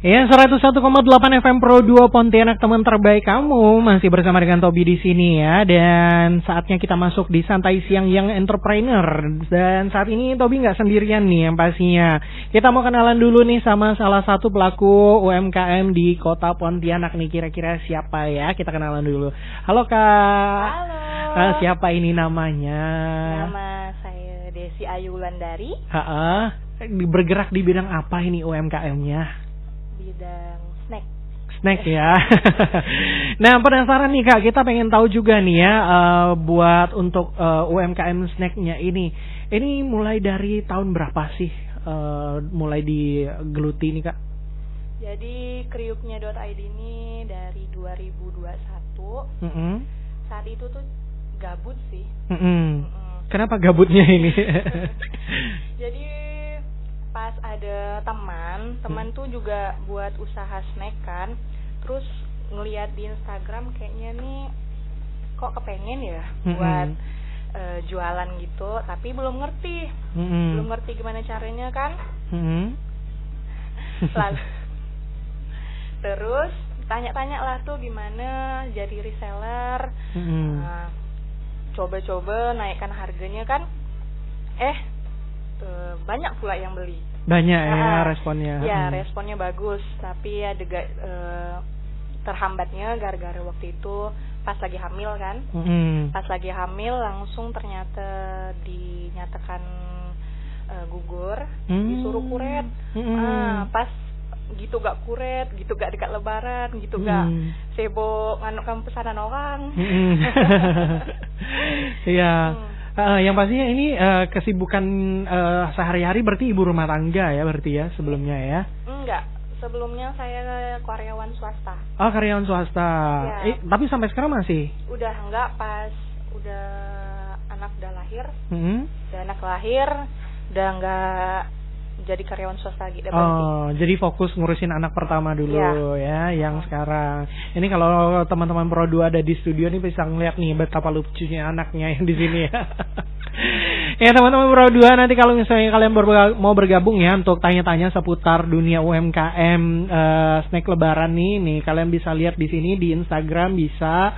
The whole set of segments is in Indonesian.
Ya, 101,8 FM Pro 2 Pontianak, teman terbaik kamu. Masih bersama dengan Tobi di sini ya. Dan saatnya kita masuk di Santai Siang Young Entrepreneur. Dan saat ini Tobi nggak sendirian nih yang pastinya. Kita mau kenalan dulu nih sama salah satu pelaku UMKM di kota Pontianak nih. Kira-kira siapa ya? Kita kenalan dulu. Halo Kak. Halo. Siapa ini namanya? Nama saya Desi Ayu Wulandari. Bergerak di bidang apa ini UMKM-nya? Bidang Snack ya. Nah, penasaran nih Kak, kita pengen tahu juga nih ya, buat untuk UMKM snacknya ini mulai dari tahun berapa sih mulai digeluti nih Kak? Jadi kriuknya.id ini dari 2021. Saat itu tuh gabut sih. Kenapa gabutnya ini? Jadi pas ada teman tuh juga buat usaha snack kan, terus ngeliat di Instagram kayaknya nih kok kepengen ya buat jualan gitu, tapi belum ngerti gimana caranya kan. Lalu terus tanya-tanya lah tuh gimana jadi reseller. Coba-coba naikkan harganya kan, banyak pula yang beli. Banyak ya responnya. Ya, responnya bagus, tapi ada terhambatnya gara-gara waktu itu pas lagi hamil kan. Pas lagi hamil langsung ternyata dinyatakan gugur, disuruh kuret. Pas gitu gak kuret, gitu gak dekat lebaran, gitu gak sibuk nganuk kamu pesanan orang. Iya. Yang pastinya ini kesibukan sehari-hari berarti ibu rumah tangga ya berarti ya sebelumnya ya? Enggak, sebelumnya saya karyawan swasta. Oh, karyawan swasta. Ya. Tapi sampai sekarang masih? Udah enggak, pas udah anak udah lahir. Udah anak lahir, udah enggak jadi karyawan swasta lagi. Jadi fokus ngurusin anak pertama dulu ya yang sekarang. Ini kalau teman-teman Pro 2 ada di studio nih bisa ngeliat nih betapa lucunya anaknya yang di sini ya. Ya teman-teman Pro 2, nanti kalau misalnya kalian mau bergabung ya untuk tanya-tanya seputar dunia UMKM snack lebaran nih kalian bisa lihat di sini di Instagram, bisa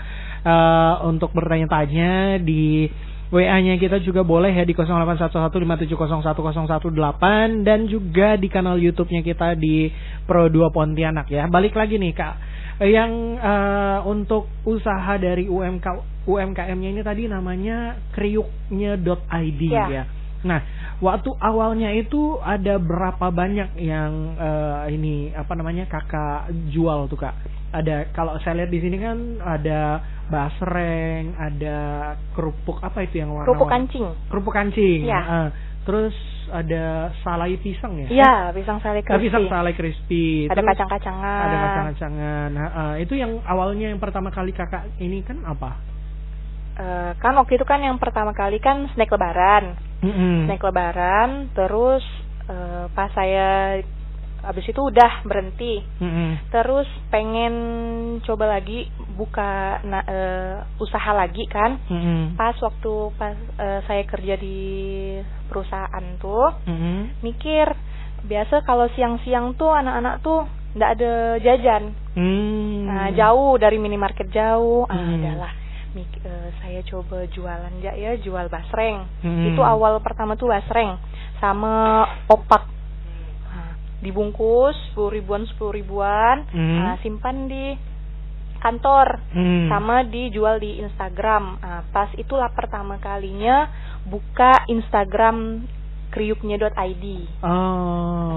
untuk bertanya-tanya di WA-nya kita juga boleh ya di 081157011018 dan juga di kanal YouTube-nya kita di Pro 2 Pontianak ya. Balik lagi nih Kak, yang untuk usaha dari UMKM-nya ini tadi namanya kriuknya.id ya. Nah, waktu awalnya itu ada berapa banyak yang Kakak jual tuh Kak? Ada, kalau saya lihat di sini kan ada basreng, ada kerupuk apa itu yang warna? Kerupuk kancing. Ya. Terus ada salai pisang ya? Iya, pisang salai crispy. Pisang salai crispy. Ada kacang-kacangan. Ada kacang-kacangan. Itu yang awalnya yang pertama kali Kakak ini kan apa? Kan waktu itu kan yang pertama kali kan snack lebaran. Snack lebaran, terus pas saya habis itu udah berhenti. Terus pengen coba lagi buka usaha lagi kan. Pas saya kerja di perusahaan tuh, mikir biasa kalau siang-siang tuh anak-anak tuh nggak ada jajan. Nah, jauh dari minimarket jauh. Udahlah, saya coba jualan jual basreng. Itu awal pertama tuh basreng sama opak. Dibungkus 10 ribuan, simpan di kantor, sama dijual di Instagram. Pas itulah pertama kalinya buka Instagram kriuknya.id.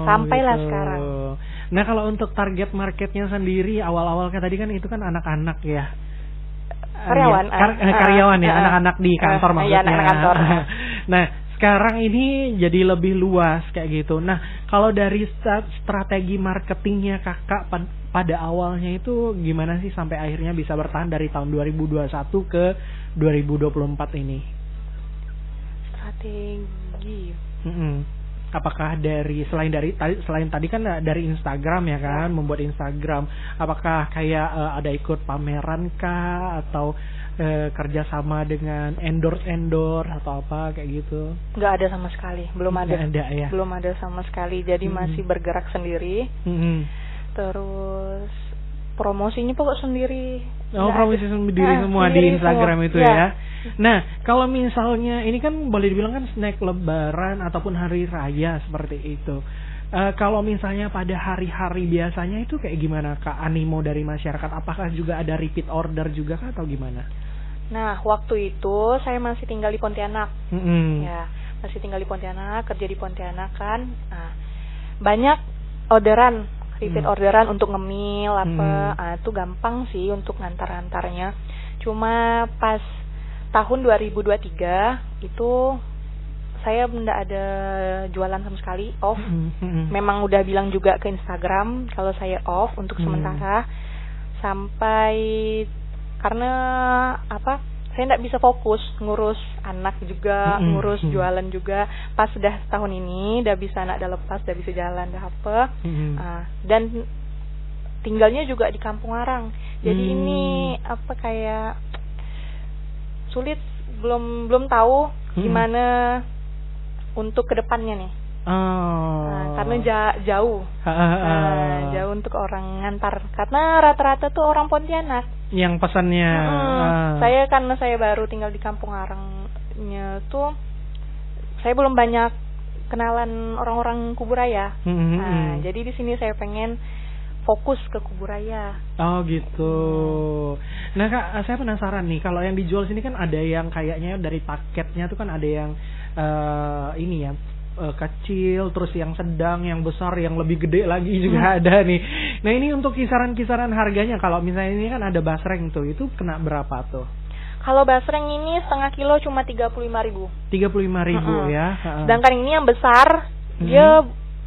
Sampailah gitu. Sekarang. Nah, kalau untuk target marketnya sendiri awal-awal tadi kan itu kan anak-anak ya. Karyawan ya, anak-anak di kantor maksudnya. Anak kantor. Nah, sekarang ini jadi lebih luas kayak gitu. Nah, kalau dari strategi marketingnya Kakak pada awalnya itu gimana sih sampai akhirnya bisa bertahan dari tahun 2021 ke 2024 ini? Strategi. Apakah selain tadi kan dari Instagram ya kan, membuat Instagram, apakah kayak ada ikut pameran kah atau kerjasama dengan endorse atau apa kayak gitu? Nggak ada sama sekali, belum ada ya? Belum ada sama sekali, jadi masih bergerak sendiri. Terus promosinya pokok sendiri. Oh, promosi sendiri semua di Instagram semua. Itu ya. Nah, kalau misalnya ini kan boleh dibilang kan snack lebaran ataupun hari raya seperti itu. Kalau misalnya pada hari-hari biasanya itu kayak gimana Kak animo dari masyarakat? Apakah juga ada repeat order juga Kak atau gimana? Nah, waktu itu saya masih tinggal di Pontianak. Ya, masih tinggal di Pontianak, kerja di Pontianak kan. Nah, banyak orderan, repeat orderan untuk ngemil apa. Itu gampang sih untuk ngantar-antarnya. Cuma pas tahun 2023 itu saya tidak ada jualan sama sekali, off. Memang udah bilang juga ke Instagram kalau saya off untuk sementara sampai karena apa? Saya tidak bisa fokus ngurus anak juga, ngurus jualan juga. Pas sudah tahun ini, udah bisa anak udah lepas, udah bisa jalan, udah apa. Dan tinggalnya juga di Kampung Arang. Jadi ini apa kayak sulit, belum tahu gimana untuk kedepannya nih. Karena jauh, jauh untuk orang ngantar. Karena rata-rata tuh orang Pontianak. Yang pesannya. Saya karena saya baru tinggal di Kampung Arangnya tuh, saya belum banyak kenalan orang-orang Kuburaya. Jadi di sini saya pengen fokus ke Kuburaya. Oh gitu. Nah Kak, saya penasaran nih, kalau yang dijual sini kan ada yang kayaknya dari paketnya tuh kan ada yang ini ya, kecil, terus yang sedang, yang besar, yang lebih gede lagi juga ada nih. Nah ini untuk kisaran-kisaran harganya, kalau misalnya ini kan ada basreng tuh, itu kena berapa tuh? Kalau basreng ini setengah kilo cuma 35.000. 35.000 ya. Sedangkan ini yang besar dia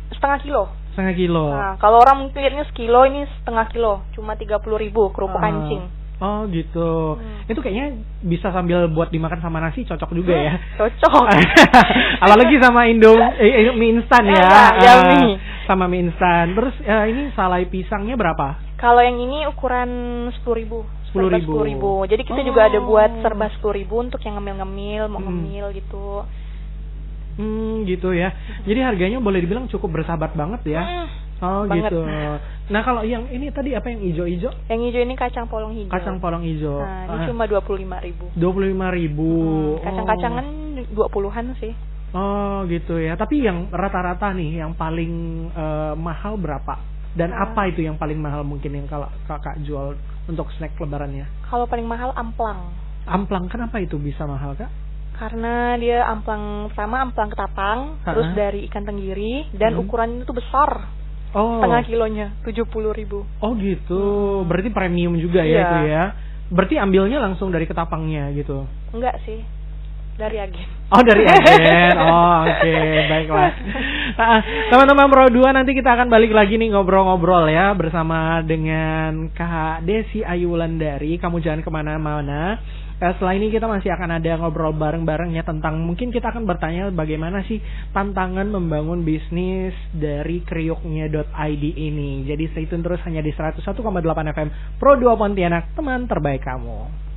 setengah kilo. Setengah kilo. Nah, kalau orang mungkin lihatnya sekilo, ini setengah kilo, cuma 30.000 kerupuk kancing. Oh gitu. Itu kayaknya bisa sambil buat dimakan sama nasi, cocok juga ya. Cocok. Apalagi sama mie instan ya. Mie. Sama mie instan. Terus ini salai pisangnya berapa? Kalau yang ini ukuran 10.000. 10.000. Jadi kita juga ada buat serba 10.000 untuk yang ngemil-ngemil, mau ngemil gitu. Gitu ya. Jadi harganya boleh dibilang cukup bersahabat banget ya. Oh banget. Gitu. Nah kalau yang ini tadi apa yang hijau-hijau? Yang hijau ini kacang polong hijau. Kacang polong hijau. Nah ini cuma 25.000. 25.000. Kacang-kacangan 20-an sih. Oh gitu ya. Tapi yang rata-rata nih yang paling mahal berapa? Dan apa itu yang paling mahal mungkin yang kalau kakak jual untuk snack lebarannya? Kalau paling mahal amplang. Amplang, kenapa itu bisa mahal Kak? Karena dia amplang ketapang, terus dari ikan tenggiri, dan ukurannya itu besar. Setengah kilonya 70.000. Oh gitu. Berarti premium juga ya itu ya. Berarti ambilnya langsung dari ketapangnya gitu? Enggak sih, dari agen. Oh dari agen. Oke, baiklah. Teman-teman Pro 2, nanti kita akan balik lagi nih ngobrol-ngobrol ya bersama dengan Kak Desi Ayu Wulandari. Kamu jangan kemana-mana. Setelah ini kita masih akan ada ngobrol bareng-barengnya tentang, mungkin kita akan bertanya bagaimana sih tantangan membangun bisnis dari kriuknya.id ini. Jadi stay tune terus hanya di 101,8 FM Pro 2 Pontianak, teman terbaik kamu.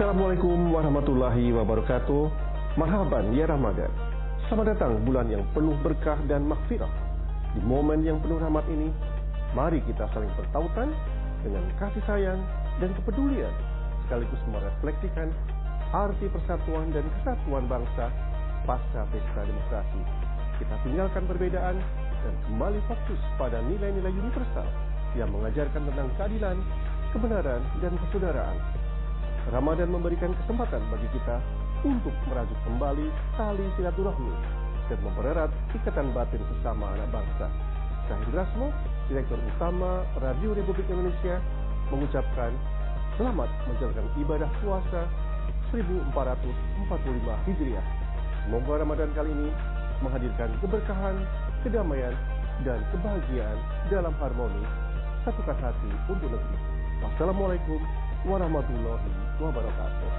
Assalamualaikum warahmatullahi wabarakatuh. Marhaban ya Ramadan. Selamat datang bulan yang penuh berkah dan maghfirah. Di momen yang penuh rahmat ini, mari kita saling bertautan dengan kasih sayang dan kepedulian, sekaligus merefleksikan arti persatuan dan kesatuan bangsa pasca pesta demokrasi. Kita tinggalkan perbedaan dan kembali fokus pada nilai-nilai universal yang mengajarkan tentang keadilan, kebenaran, dan persaudaraan. Ramadan memberikan kesempatan bagi kita untuk merajut kembali tali silaturahmi dan mempererat ikatan batin sesama anak bangsa. Saya Hindrasmo, Direktur Utama Radio Republik Indonesia, mengucapkan selamat menjalankan ibadah puasa 1445 Hijriah. Semoga Ramadan kali ini menghadirkan keberkahan, kedamaian, dan kebahagiaan dalam harmoni satukan hati untuk negeri. Wassalamualaikum warahmatullahi wabarakatuh.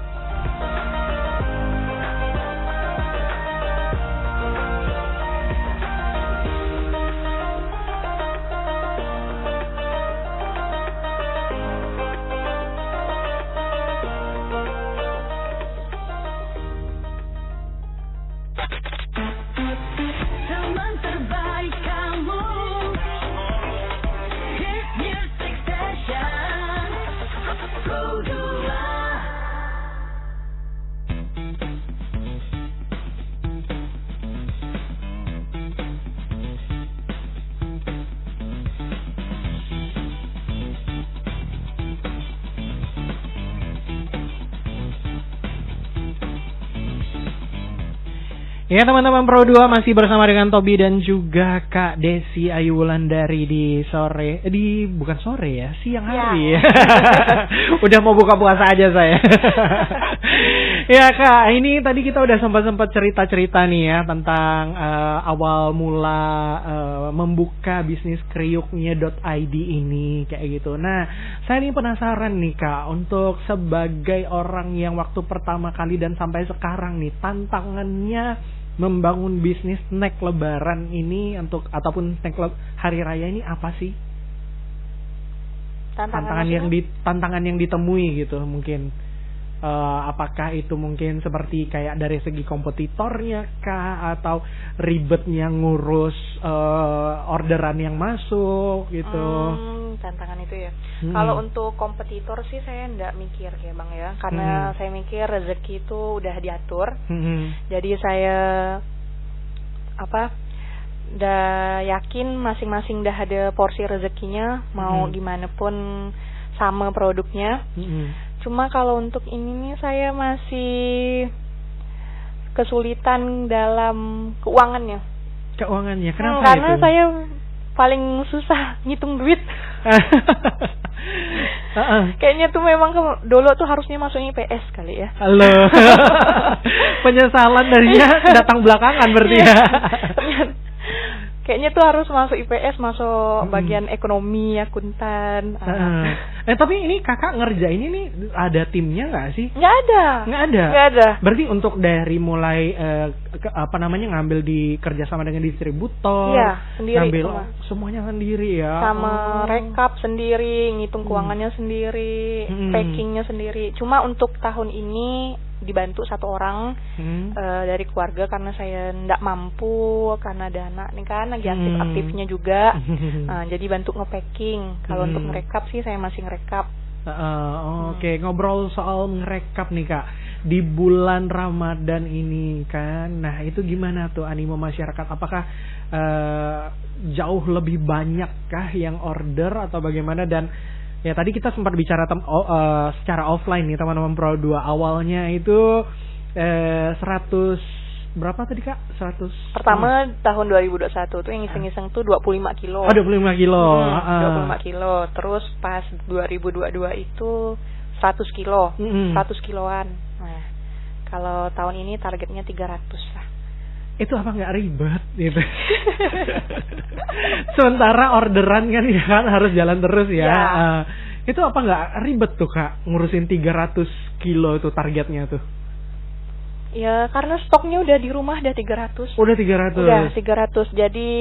Ya teman-teman Pro 2 masih bersama dengan Tobi dan juga Kak Desi Ayu Wulandari di sore, bukan sore ya, siang hari ya. Udah mau buka puasa aja saya. Ya Kak, ini tadi kita udah sempat cerita-cerita nih ya tentang awal mula membuka bisnis kriuknya.id ini kayak gitu. Nah, saya ini penasaran nih Kak, untuk sebagai orang yang waktu pertama kali dan sampai sekarang nih, tantangannya membangun bisnis snack lebaran ini ataupun snack hari raya ini apa sih? Tantangan yang ditemui gitu mungkin. Apakah itu mungkin seperti kayak dari segi kompetitornya kah, atau ribetnya ngurus orderan yang masuk gitu? Tantangan itu ya. Kalau untuk kompetitor sih saya enggak mikir ya Bang ya, karena saya mikir rezeki itu udah diatur. Jadi saya udah yakin masing-masing udah ada porsi rezekinya, mau gimana pun sama produknya. Cuma kalau untuk ini nih saya masih kesulitan dalam keuangannya. Kenapa karena itu? Saya paling susah ngitung duit. Kayaknya tuh memang dulu tuh harusnya masuknya IPS kali ya. Halo. Penyesalan darinya datang belakangan berarti ya. Kayaknya tuh harus masuk IPS, masuk bagian ekonomi, akuntan. Tapi ini kakak ngerjain ini ada timnya nggak sih? Nggak ada. Berarti untuk dari mulai ngambil di kerjasama dengan distributor, sendiri, ngambil semuanya sendiri ya. Sama rekap sendiri, ngitung keuangannya sendiri, packingnya sendiri. Cuma untuk tahun ini dibantu satu orang dari keluarga karena saya ndak mampu karena ada anak nih kan lagi aktif-aktifnya juga. Jadi bantu nge-packing. Kalau untuk ngerekap sih saya masih ngerekap. Oke. Ngobrol soal ngerekap nih Kak, di bulan Ramadan ini kan, nah itu gimana tuh animo masyarakat? Apakah jauh lebih banyakkah yang order atau bagaimana? Dan ya tadi kita sempat bicara secara offline nih teman-teman Pro 2. Awalnya itu 100 berapa tadi Kak? 100. Pertama tahun 2021 tuh yang iseng-iseng tuh 25 kilo. 25 kilo. 25 kilo. Terus pas 2022 itu 100 kilo. 100 kiloan. Nah, kalau tahun ini targetnya 300 lah. Itu apa nggak ribet gitu? Sementara orderan kan harus jalan terus ya. Itu apa nggak ribet tuh Kak ngurusin 300 kilo itu targetnya tuh? Ya karena stoknya udah di rumah udah 300. Udah 300. Udah 300. Jadi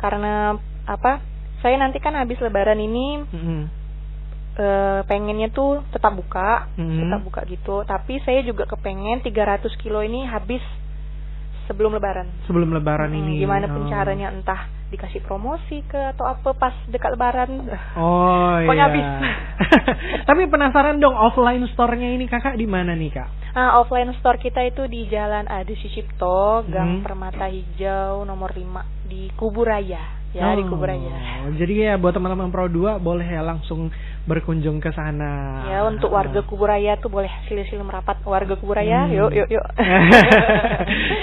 karena saya nanti kan habis lebaran ini pengennya tuh tetap buka gitu. Tapi saya juga kepengen 300 kilo ini habis sebelum lebaran. Sebelum lebaran ini. Gimana pun caranya, entah dikasih promosi ke atau apa pas dekat lebaran. Oh iya. Pokoknya habis. Tapi penasaran dong, offline store-nya ini Kakak di mana nih, Kak? Offline store kita itu di Jalan Adi Sucipto, Gang Permata Hijau nomor 5 di Kuburaya. Ya, di Kuburaya. Jadi ya buat teman-teman Pro 2 boleh ya langsung berkunjung ke sana. Ya, untuk warga Kuburaya tuh boleh silih-silih merapat warga Kuburaya. Yuk.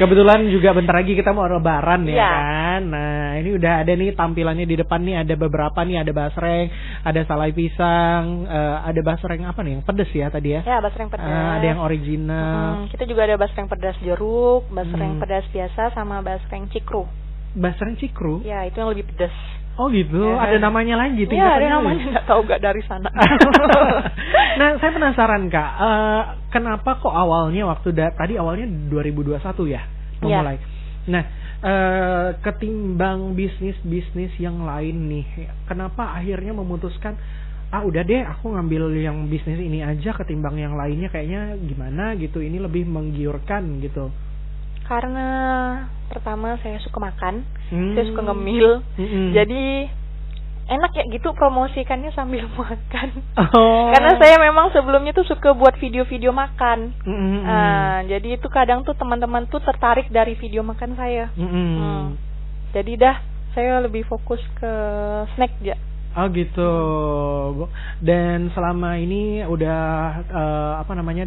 Kebetulan juga bentar lagi kita mau lebaran ya kan. Nah, ini udah ada nih tampilannya di depan nih, ada beberapa nih, ada basreng, ada salai pisang, ada basreng apa nih yang pedes ya tadi ya? Ya, basreng pedas. Ada yang original. Kita juga ada basreng pedas jeruk, basreng pedas biasa sama basreng cikru. Basreng cikru? Ya, itu yang lebih pedas. Oh gitu, ada namanya lagi tingkatannya. Ya, ada namanya, nggak tahu nggak dari sana. Nah, saya penasaran Kak, kenapa kok awalnya tadi awalnya 2021 ya memulai. Nah, ketimbang bisnis yang lain nih, kenapa akhirnya memutuskan udah deh aku ngambil yang bisnis ini aja ketimbang yang lainnya, kayaknya gimana gitu, ini lebih menggiurkan gitu. Karena pertama saya suka makan, saya suka ngemil, jadi enak ya gitu promosikannya sambil makan. Karena saya memang sebelumnya tuh suka buat video-video makan, jadi itu kadang tuh teman-teman tuh tertarik dari video makan saya. Jadi saya lebih fokus ke snack aja. Oh gitu. Dan selama ini udah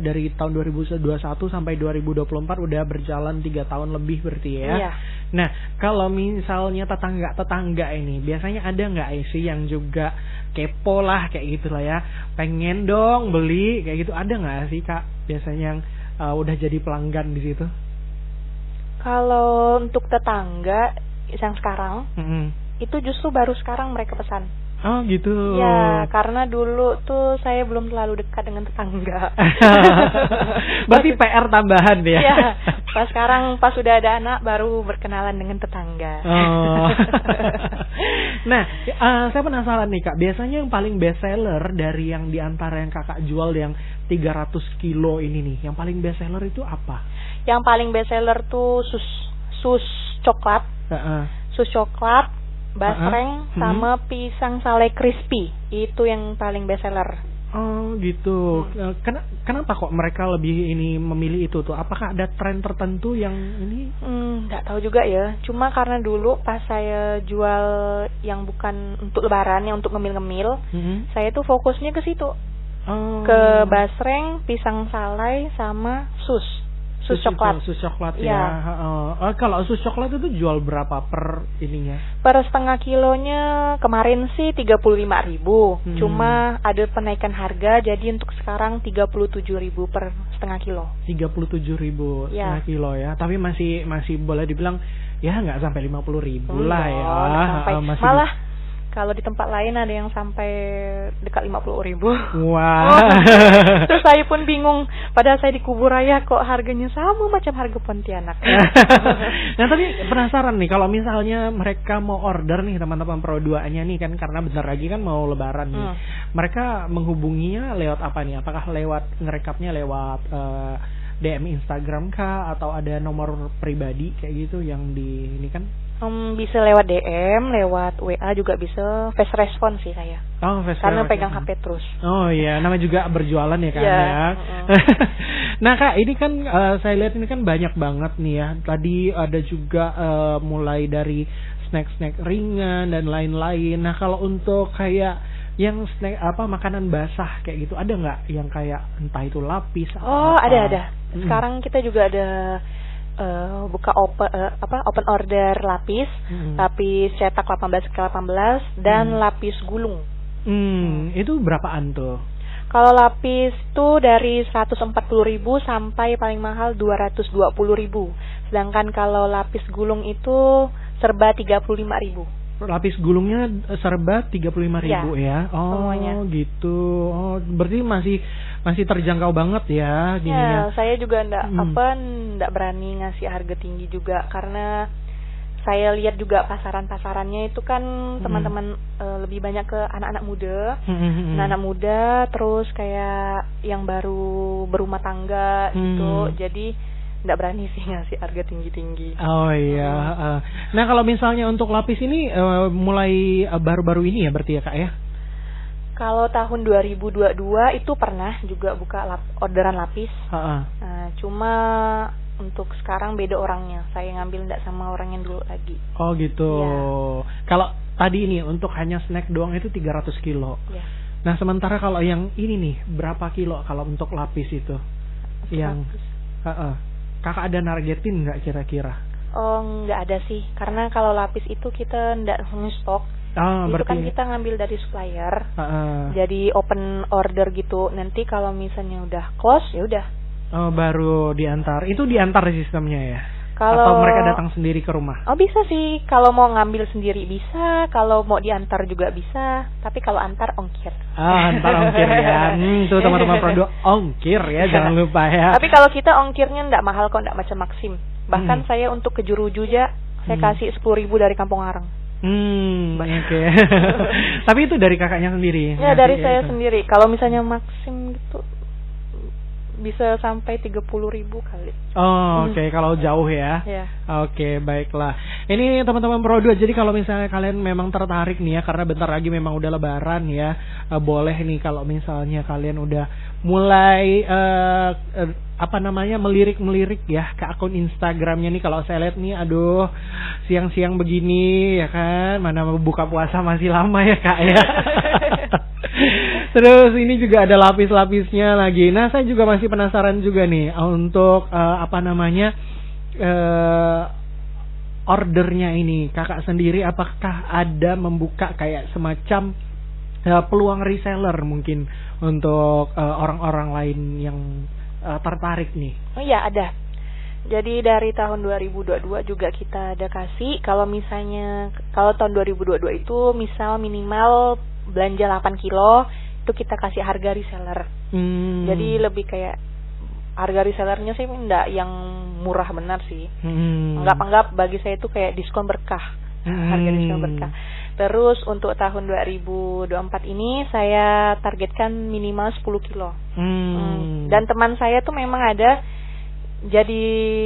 dari tahun 2021 sampai 2024 udah berjalan 3 tahun lebih berarti ya. Iya. Nah, kalau misalnya tetangga ini biasanya ada nggak sih yang juga kepo lah kayak gitulah ya, pengen dong beli kayak gitu, ada nggak sih Kak biasanya yang udah jadi pelanggan di situ? Kalau untuk tetangga yang sekarang itu justru baru sekarang mereka pesan. Oh gitu. Ya, karena dulu tuh saya belum terlalu dekat dengan tetangga. Berarti PR tambahan ya. Iya. Pas sudah ada anak baru berkenalan dengan tetangga. Oh. Nah, saya penasaran nih Kak, biasanya yang paling best seller dari yang diantara yang Kakak jual yang 300 kilo ini nih, yang paling best seller itu apa? Yang paling best seller tuh sus coklat. Sus coklat, basreng sama pisang sale crispy, itu yang paling best seller. Oh gitu. Kenapa kok mereka lebih memilih itu tuh? Apakah ada tren tertentu yang ini? Nggak tahu juga ya. Cuma karena dulu pas saya jual yang bukan untuk lebaran, yang untuk ngemil-ngemil, saya tuh fokusnya ke situ. Ke basreng, pisang salai sama sus coklat. Sus coklat ya. Kalau sus coklat itu jual berapa per ininya? Per setengah kilonya kemarin sih 35.000. Cuma ada penaikan harga, jadi untuk sekarang 37.000 per setengah kilo. 37.000 setengah kilo ya. Tapi masih boleh dibilang ya nggak sampai 50.000 lah ya. Malah kalau di tempat lain ada yang sampai dekat 50.000. Wah. Terus saya pun bingung. Padahal saya di Kuburaya kok harganya sama macam harga Pontianak. Nah, tapi penasaran nih, kalau misalnya mereka mau order nih teman-teman Pro 2-nya nih kan, karena bentar lagi kan mau lebaran nih. Mereka menghubunginya lewat apa nih? Apakah ngerekapnya lewat DM Instagram kah, atau ada nomor pribadi kayak gitu yang ini kan? Bisa lewat DM, lewat WA juga bisa, fast response sih saya. Karena pegang HP terus. Oh iya, namanya juga berjualan ya kan ya. Nah Kak, ini kan saya lihat ini kan banyak banget nih ya. Tadi ada juga mulai dari snack-snack ringan dan lain-lain. Nah, kalau untuk kayak yang snack makanan basah kayak gitu, ada nggak yang kayak entah itu lapis? Ada. Sekarang kita juga ada buka open order lapis, lapis cetak 18x18 dan lapis gulung. Itu berapaan tuh? Kalau lapis tuh dari 140.000 sampai paling mahal 220.000. Sedangkan kalau lapis gulung itu serba 35.000. Lapis gulungnya serba 35.000 ya. Semuanya. Gitu. Berarti masih terjangkau banget ya gininya. Ya, saya juga enggak berani ngasih harga tinggi juga, karena saya lihat juga pasarannya itu kan teman-teman lebih banyak ke anak-anak muda, anak-anak muda, terus kayak yang baru berumah tangga gitu. Jadi nggak berani sih ngasih harga tinggi-tinggi. Oh iya. Nah kalau misalnya untuk lapis ini mulai baru-baru ini ya berarti ya Kak ya? Kalau tahun 2022 itu pernah juga buka orderan lapis. Cuma untuk sekarang beda orangnya. Saya ngambil nggak sama orang yang dulu lagi. Oh gitu. Ya. Kalau tadi ini untuk hanya snack doang itu 300 kilo. Ya. Nah sementara kalau yang ini nih berapa kilo kalau untuk lapis itu? Yang Kakak ada nargetin nggak kira-kira? Oh nggak ada sih. Karena kalau lapis itu kita nggak nge-stok. Itu berarti... kan kita ngambil dari supplier. Jadi open order gitu. Nanti kalau misalnya udah close ya udah. Baru diantar. Itu diantar sistemnya ya? Atau mereka datang sendiri ke rumah? Oh bisa sih. Kalau mau ngambil sendiri bisa. Kalau mau diantar juga bisa. Tapi kalau antar ongkir. Antar ongkir ya. Tuh teman-teman produk ongkir ya. Jangan lupa ya. Tapi kalau kita ongkirnya nggak mahal kok. Nggak macam Maxim. Bahkan saya untuk ke Juruju aja saya kasih 10.000 dari Kampung Areng. Oke. Tapi itu dari kakaknya sendiri? Ya dari saya sendiri. Kalau misalnya Maxim gitu bisa sampai 30.000 kali. Oke. Kalau jauh ya. Oke, baiklah. Ini teman-teman produk. Jadi kalau misalnya kalian memang tertarik nih ya, karena bentar lagi memang udah lebaran ya, boleh nih kalau misalnya kalian udah mulai melirik ya ke akun Instagramnya nih. Kalau saya lihat nih, aduh siang-siang begini ya kan, mana buka puasa masih lama ya Kak ya. Terus ini juga ada lapis-lapisnya lagi. Nah saya juga masih penasaran juga nih untuk ordernya ini. Kakak sendiri apakah ada membuka kayak semacam peluang reseller mungkin untuk orang-orang lain yang tertarik nih? Oh iya ada. Jadi dari tahun 2022 juga kita ada kasih. Kalau tahun 2022 itu misal minimal belanja 8 kilo itu kita kasih harga reseller. Jadi lebih kayak harga resellernya sih enggak yang murah benar sih. Anggap bagi saya itu kayak diskon berkah. Harga diskon berkah. Terus untuk tahun 2024 ini saya targetkan minimal 10 kilo. Dan teman saya tuh memang ada jadi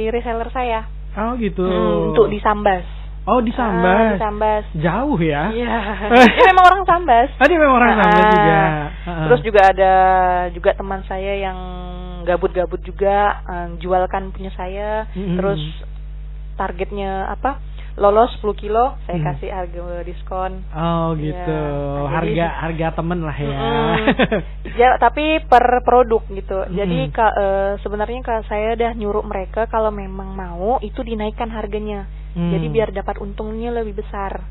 reseller saya. Oh gitu. Untuk di Sambas. Oh di Sambas. Di Sambas. Jauh ya? Iya. Dia memang orang Sambas. Dia memang orang Sambas juga. Terus juga ada juga teman saya yang gabut-gabut juga jualkan punya saya. Terus targetnya lolos 10 kilo saya kasih harga diskon. Oh gitu. Ya, harga temen lah ya. Ya tapi per produk gitu. Jadi sebenarnya saya udah nyuruh mereka kalau memang mau itu dinaikkan harganya. Jadi biar dapat untungnya lebih besar.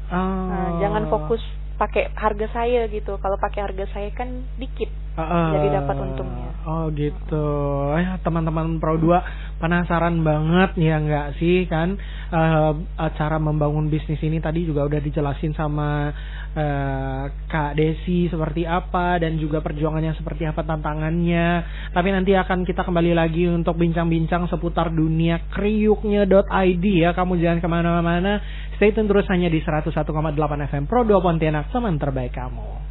Jangan fokus pakai harga saya gitu. Kalau pakai harga saya kan dikit. Jadi dapat untungnya. Oh gitu. Teman-teman Pro 2 penasaran banget ya enggak sih kan cara membangun bisnis ini tadi juga udah dijelasin sama Kak Desi seperti apa dan juga perjuangannya seperti apa, tantangannya. Tapi nanti akan kita kembali lagi untuk bincang-bincang seputar dunia kriuknya.id ya. Kamu jangan kemana-mana, stay tune terus hanya di 101,8 FM Pro 2 Pontianak, teman terbaik kamu.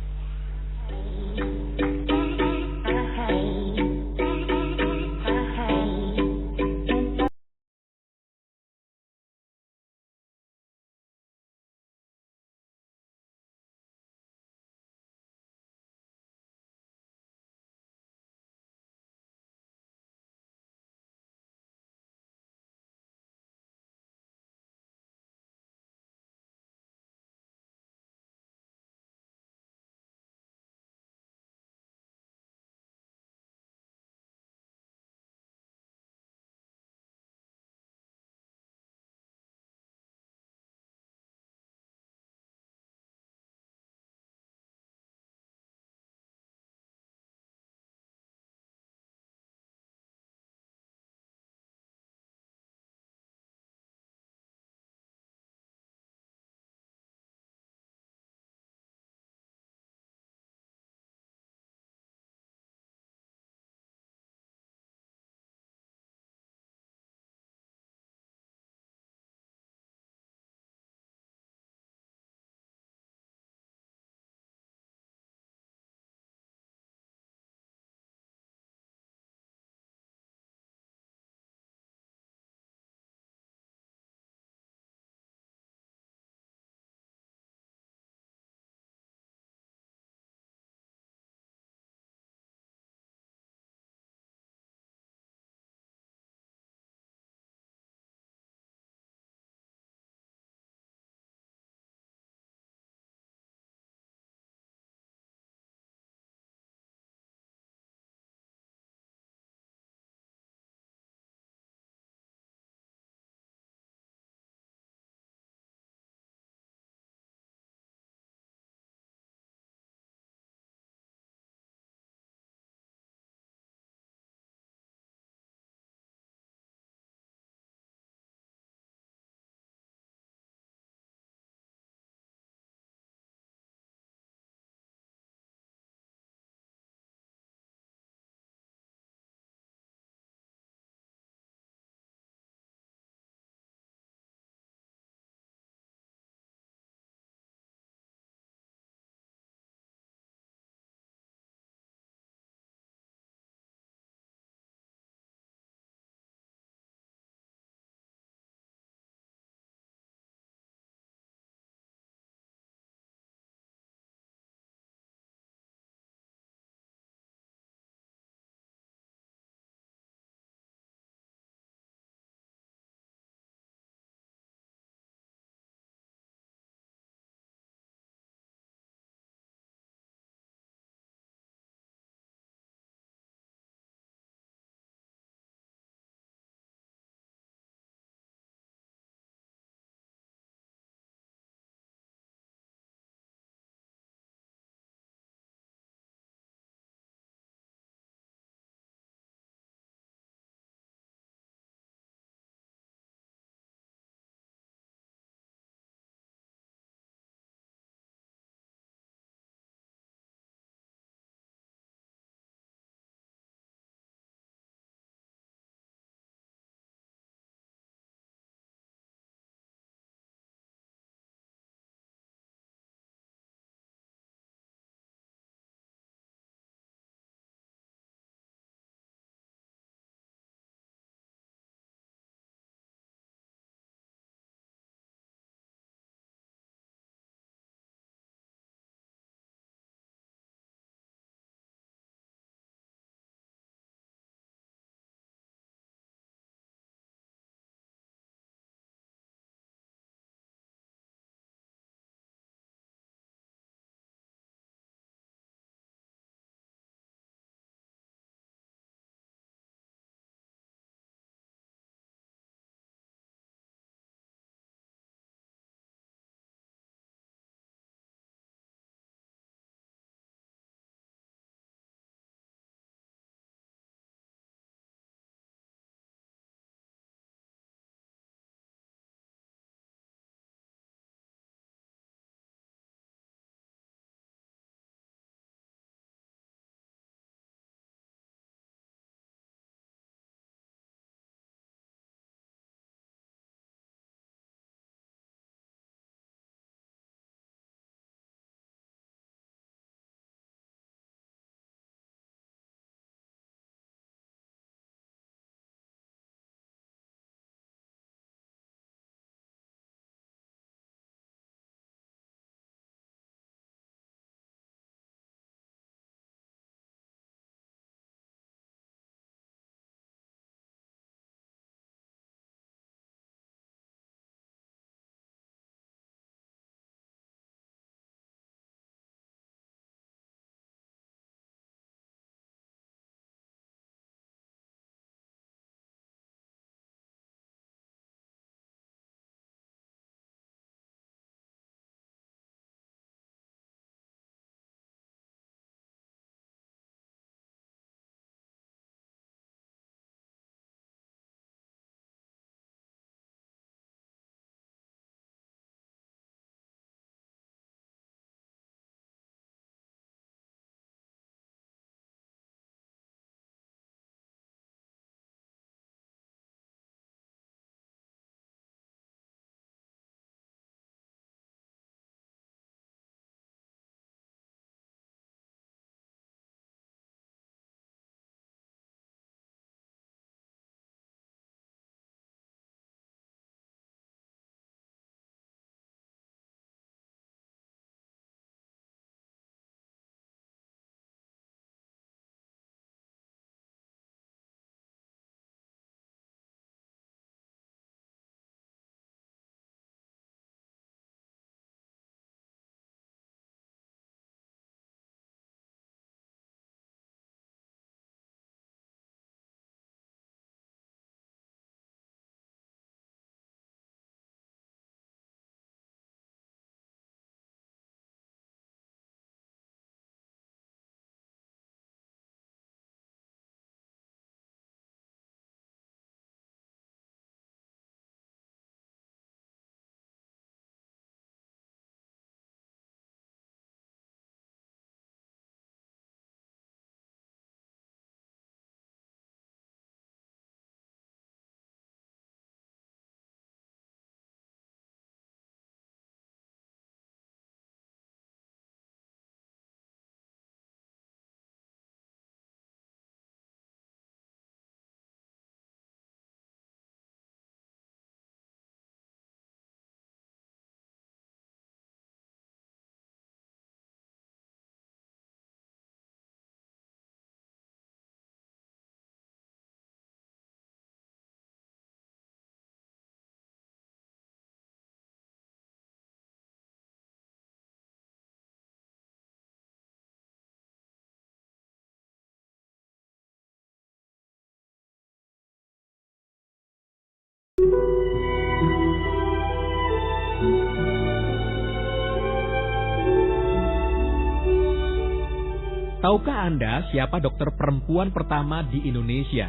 Tahukah Anda siapa dokter perempuan pertama di Indonesia?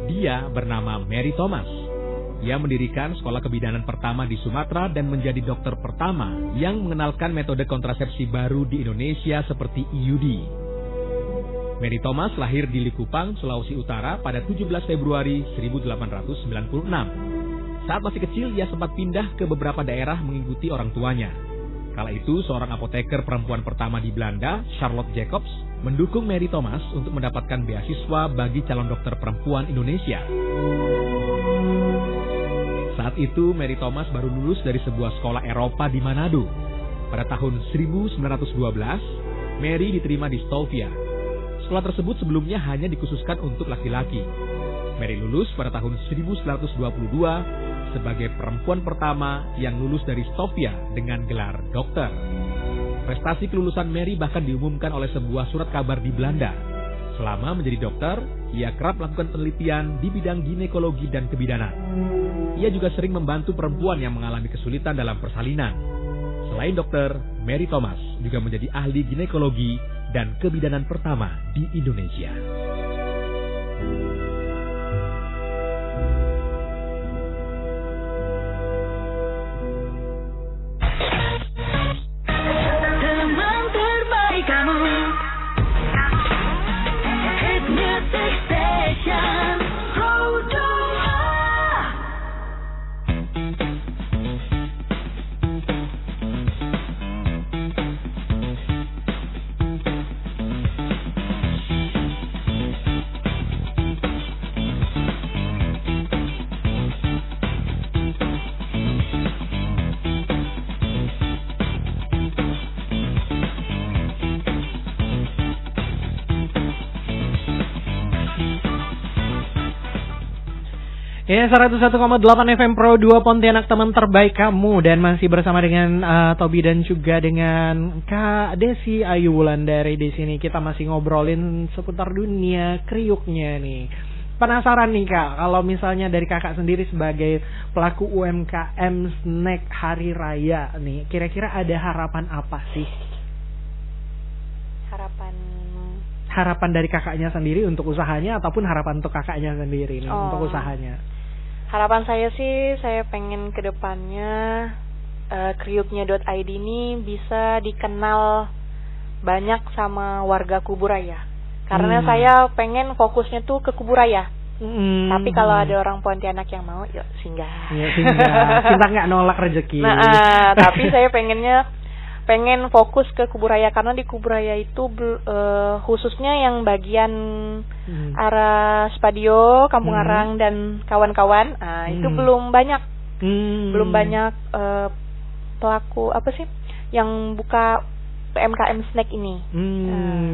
Dia bernama Mary Thomas. Ia mendirikan sekolah kebidanan pertama di Sumatera dan menjadi dokter pertama yang mengenalkan metode kontrasepsi baru di Indonesia seperti IUD. Mary Thomas lahir di Likupang, Sulawesi Utara pada 17 Februari 1896. Saat masih kecil, ia sempat pindah ke beberapa daerah mengikuti orang tuanya. Kala itu, seorang apoteker perempuan pertama di Belanda, Charlotte Jacobs, mendukung Mary Thomas untuk mendapatkan beasiswa bagi calon dokter perempuan Indonesia. Saat itu, Mary Thomas baru lulus dari sebuah sekolah Eropa di Manado. Pada tahun 1912, Mary diterima di Stovia. Sekolah tersebut sebelumnya hanya dikhususkan untuk laki-laki. Mary lulus pada tahun 1922 sebagai perempuan pertama yang lulus dari Stovia dengan gelar dokter. Prestasi kelulusan Mary bahkan diumumkan oleh sebuah surat kabar di Belanda. Selama menjadi dokter, ia kerap melakukan penelitian di bidang ginekologi dan kebidanan. Ia juga sering membantu perempuan yang mengalami kesulitan dalam persalinan. Selain dokter, Mary Thomas juga menjadi ahli ginekologi dan kebidanan pertama di Indonesia. Teman terbaik kamu. Hit Music Station Pro 2. Ya, 101,8 FM Pro 2 Pontianak, teman terbaik kamu. Dan masih bersama dengan Tobi dan juga dengan Kak Desi Ayu Wulandari di sini. Kita masih ngobrolin seputar dunia kriuknya nih. Penasaran nih Kak, kalau misalnya dari Kakak sendiri sebagai pelaku UMKM snack hari raya nih, kira-kira ada harapan apa sih? Harapan dari kakaknya sendiri untuk usahanya, ataupun harapan untuk kakaknya sendiri nih untuk usahanya? Harapan saya sih, saya pengen ke depannya kriuknya.id ini bisa dikenal banyak sama warga Kuburaya. Karena saya pengen fokusnya tuh ke Kuburaya. Tapi kalau ada orang Pontianak yang mau, yuk singgah. Ya, singgah. Kita nggak nolak rezeki. Nah, tapi saya pengen fokus ke Kuburaya, karena di Kuburaya itu khususnya yang bagian arah Spadio, Kampung Arang dan kawan-kawan, itu belum banyak pelaku apa sih yang buka PMKM snack ini.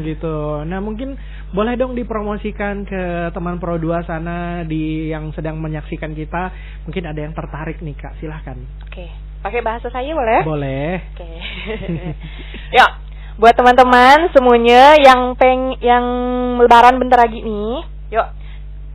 Gitu. Nah, mungkin boleh dong dipromosikan ke teman Pro 2 sana yang sedang menyaksikan kita. Mungkin ada yang tertarik nih Kak, silahkan. Oke. Pakai bahasa saya boleh? Boleh. Oke. Ya, buat teman-teman semuanya yang lebaran bentar lagi nih, yuk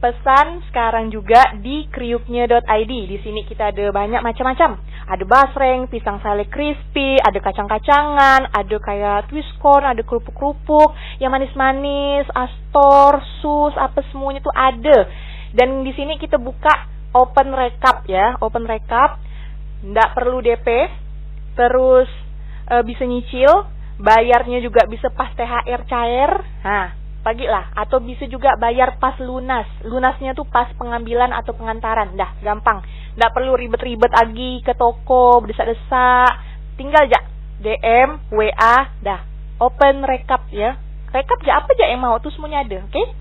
pesan sekarang juga di kriuknya.id. Di sini kita ada banyak macam-macam. Ada basreng, pisang sale crispy, ada kacang-kacangan, ada kayak twist corn, ada kerupuk-kerupuk, yang manis-manis, astor, sus, apa semuanya tuh ada. Dan di sini kita buka open recap ya, open recap. Nggak perlu DP, terus bisa nyicil, bayarnya juga bisa pas THR cair, pagilah, atau bisa juga bayar pas lunas. Lunasnya tuh pas pengambilan atau pengantaran, dah gampang. Nggak perlu ribet-ribet lagi ke toko, berdesak-desak, tinggal aja DM, WA, dah open recap ya. Recap aja apa aja yang mau tuh semuanya ada, oke?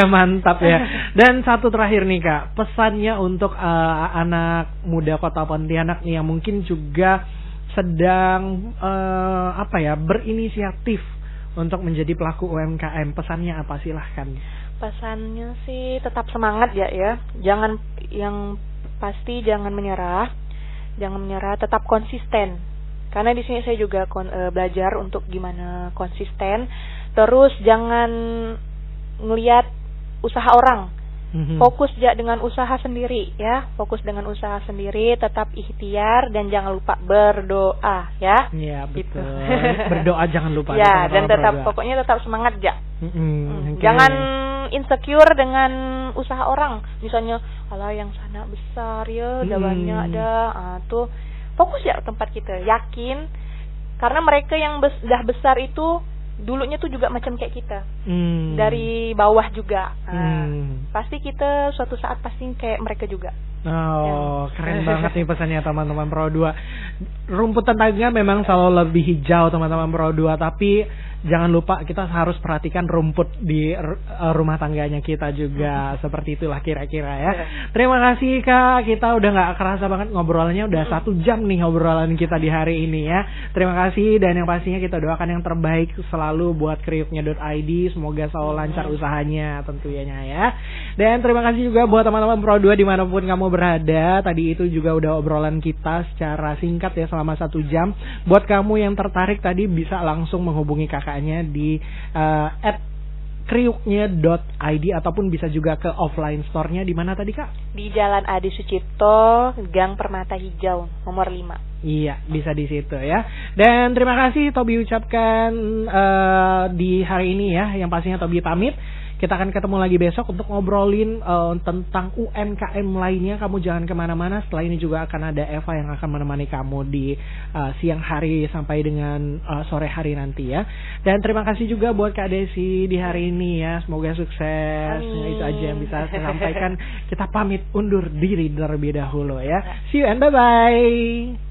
Mantap ya. Dan satu terakhir nih Kak, pesannya untuk anak muda Kota Pontianak nih yang mungkin juga sedang berinisiatif untuk menjadi pelaku UMKM, pesannya apa, silahkan. Pesannya sih tetap semangat ya. Jangan menyerah. Jangan menyerah, tetap konsisten. Karena di sini saya juga belajar untuk gimana konsisten. Terus jangan ngelihat usaha orang. Fokus dengan usaha sendiri ya, fokus dengan usaha sendiri, tetap ikhtiar dan jangan lupa berdoa ya. Iya betul. Berdoa jangan lupa. Ya, dan tetap pokoknya tetap semangat ja. Jangan insecure dengan usaha orang. Misalnya, alah yang sana besar ya, udah banyak dah. Tuh fokus ya tempat kita. Yakin karena mereka yang sudah besar itu dulunya tuh juga macam kayak kita, dari bawah juga. Pasti kita suatu saat pasti kayak mereka juga. Keren banget nih pesannya teman-teman Pro 2. Rumput tetangga memang selalu lebih hijau teman-teman Pro 2, tapi jangan lupa kita harus perhatikan rumput di rumah tangganya kita juga. Seperti itulah kira-kira ya. Terima kasih Kak, kita udah gak kerasa banget ngobrolnya, udah 1 jam nih ngobrolan kita di hari ini ya. Terima kasih, dan yang pastinya kita doakan yang terbaik selalu buat kriuknya.id. Semoga selalu lancar usahanya tentunya ya. Dan terima kasih juga buat teman-teman Pro 2 dimanapun kamu berada. Tadi itu juga udah obrolan kita secara singkat ya selama 1 jam. Buat kamu yang tertarik tadi bisa langsung menghubungi kakaknya di kriuknya.id ataupun bisa juga ke offline store-nya di mana tadi Kak? Di Jalan Adi Sucipto, Gang Permata Hijau, nomor 5. Iya, bisa di situ ya. Dan terima kasih Tobi ucapkan di hari ini ya. Yang pastinya Tobi pamit. Kita akan ketemu lagi besok untuk ngobrolin tentang UMKM lainnya. Kamu jangan kemana-mana. Setelah ini juga akan ada Eva yang akan menemani kamu di siang hari sampai dengan sore hari nanti ya. Dan terima kasih juga buat Kak Desi di hari ini ya. Semoga sukses. Itu aja yang bisa saya sampaikan. Kita pamit undur diri terlebih dahulu ya. See you and bye-bye.